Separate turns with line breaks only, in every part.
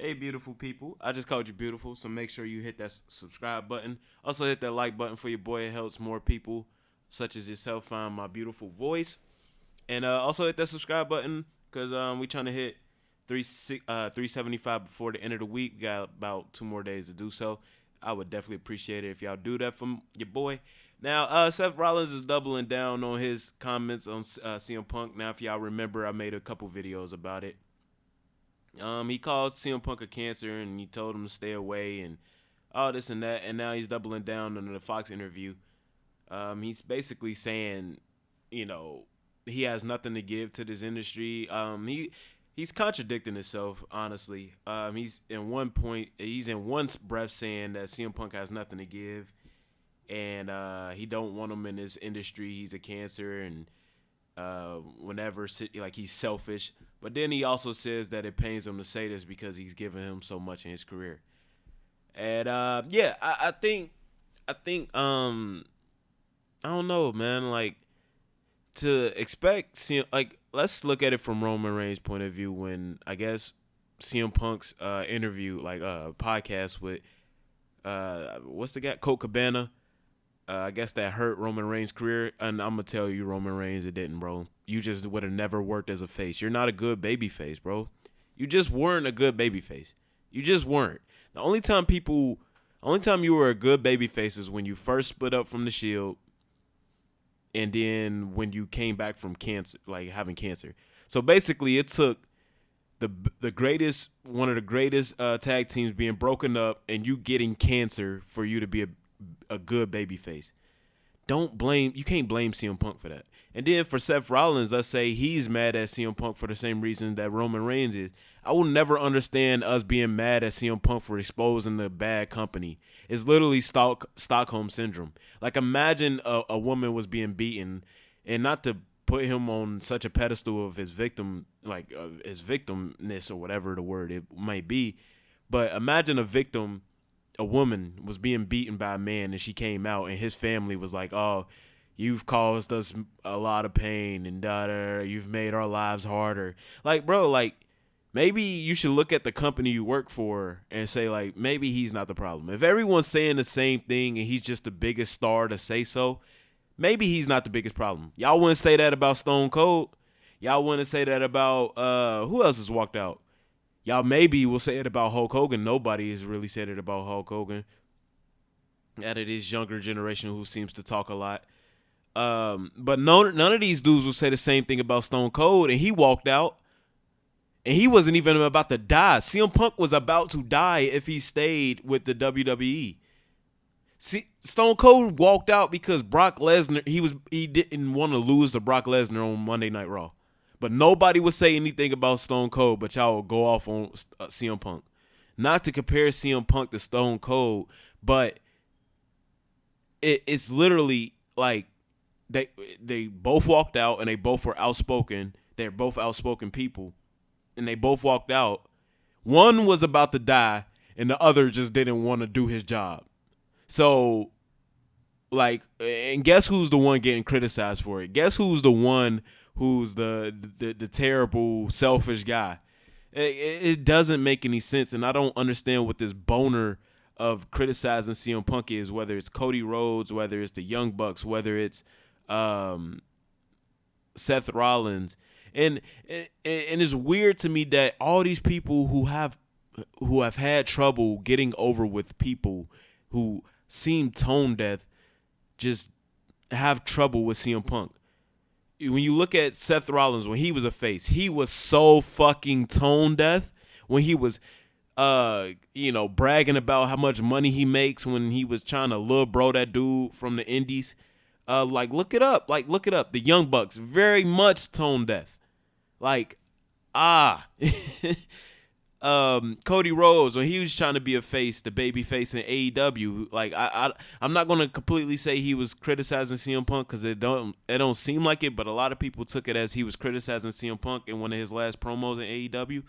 Hey, beautiful people. I just called you beautiful, so make sure you hit that subscribe button. Also, hit that like button for your boy. It helps more people, such as yourself, find my beautiful voice. And also hit that subscribe button because we trying to hit 375 before the end of the week. We got about 2 more days to do so. I would definitely appreciate it if y'all do that for your boy. Now, Seth Rollins is doubling down on his comments on CM Punk. Now, if y'all remember, I made a couple videos about it. He called CM Punk a cancer and he told him to stay away and all this and that. And now he's doubling down on the Fox interview. He's basically saying, you know, he has nothing to give to this industry. He's contradicting himself, honestly. He's in one breath saying that CM Punk has nothing to give, and he don't want him in this industry. He's a cancer, and whenever like he's selfish. But then he also says that it pains him to say this because he's given him so much in his career. And yeah, I think I don't know, man. Like to expect like let's look at it from Roman Reigns' point of view when I guess CM Punk's interview, like podcast with what's the guy, Colt Cabana. I guess that hurt Roman Reigns' career, and I'm gonna tell you, Roman Reigns, it didn't, bro. You just would have never worked as a face. You're not a good baby face, bro. You just weren't a good baby face. You just weren't. Only time you were a good baby face is when you first split up from the Shield, and then when you came back from cancer, like having cancer. So basically, it took one of the greatest tag teams being broken up, and you getting cancer for you to be a good baby face. You can't blame CM Punk for that. And then for Seth Rollins, let's say he's mad at CM Punk for the same reason that Roman Reigns is. I will never understand us being mad at CM Punk for exposing the bad company. It's literally Stockholm syndrome. Like imagine a woman was being beaten, and not to put him on such a pedestal of his victim, like his victimness or whatever the word it might be, but imagine a woman was being beaten by a man and she came out and his family was like, oh, you've caused us a lot of pain and you've made our lives harder. Like, bro, like maybe you should look at the company you work for and say, like, maybe he's not the problem. If everyone's saying the same thing and he's just the biggest star to say so, maybe he's not the biggest problem. Y'all wouldn't say that about Stone Cold. Y'all wouldn't say that about who else has walked out? Y'all maybe will say it about Hulk Hogan. Nobody has really said it about Hulk Hogan out of this younger generation who seems to talk a lot. But none of these dudes will say the same thing about Stone Cold, and he walked out, and he wasn't even about to die. CM Punk was about to die if he stayed with the WWE. See, Stone Cold walked out because Brock Lesnar, he didn't want to lose to Brock Lesnar on Monday Night Raw. But nobody would say anything about Stone Cold, but y'all will go off on CM Punk. Not to compare CM Punk to Stone Cold, but it's literally like they both walked out and they both were outspoken. They're both outspoken people, and they both walked out. One was about to die, and the other just didn't want to do his job. So, like, and guess who's the one getting criticized for it? Guess who's the one who's the terrible, selfish guy? It doesn't make any sense, and I don't understand what this boner of criticizing CM Punk is, whether it's Cody Rhodes, whether it's the Young Bucks, whether it's Seth Rollins. And it's weird to me that all these people who have had trouble getting over with people who seem tone deaf just have trouble with CM Punk. When you look at Seth Rollins, when he was a face, he was so fucking tone deaf when he was bragging about how much money he makes when he was trying to lure bro that dude from the indies. Look it up. The Young Bucks, very much tone deaf. Cody Rhodes, when he was trying to be a face, the baby face in AEW, I'm not gonna completely say he was criticizing CM Punk because it don't seem like it, but a lot of people took it as he was criticizing CM Punk in one of his last promos in AEW.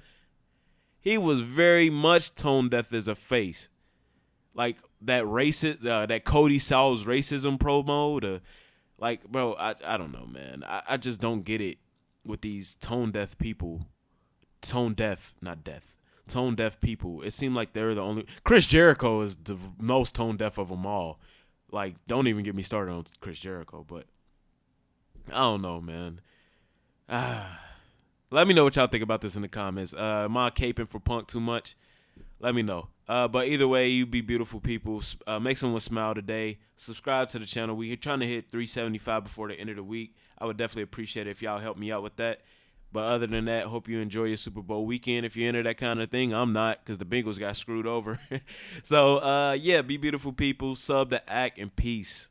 He was very much tone deaf as a face, like that that Cody Sal's racism promo. Bro, I don't know, man. I just don't get it with these tone deaf people. Tone deaf, not deaf. tone deaf people. It seemed like they're the only. Chris Jericho is the most tone deaf of them all. Like, don't even get me started on Chris Jericho. But I don't know, man. Let me know what y'all think about this in the comments. Am I caping for Punk too much? Let me know. But either way, you be beautiful people. Make someone smile today. Subscribe to the channel. We're trying to hit 375 before the end of the week. I would definitely appreciate it if y'all help me out with that. But other than that, hope you enjoy your Super Bowl weekend. If you're into that kind of thing, I'm not, because the Bengals got screwed over. So, yeah, be beautiful people. Sub to Act and peace.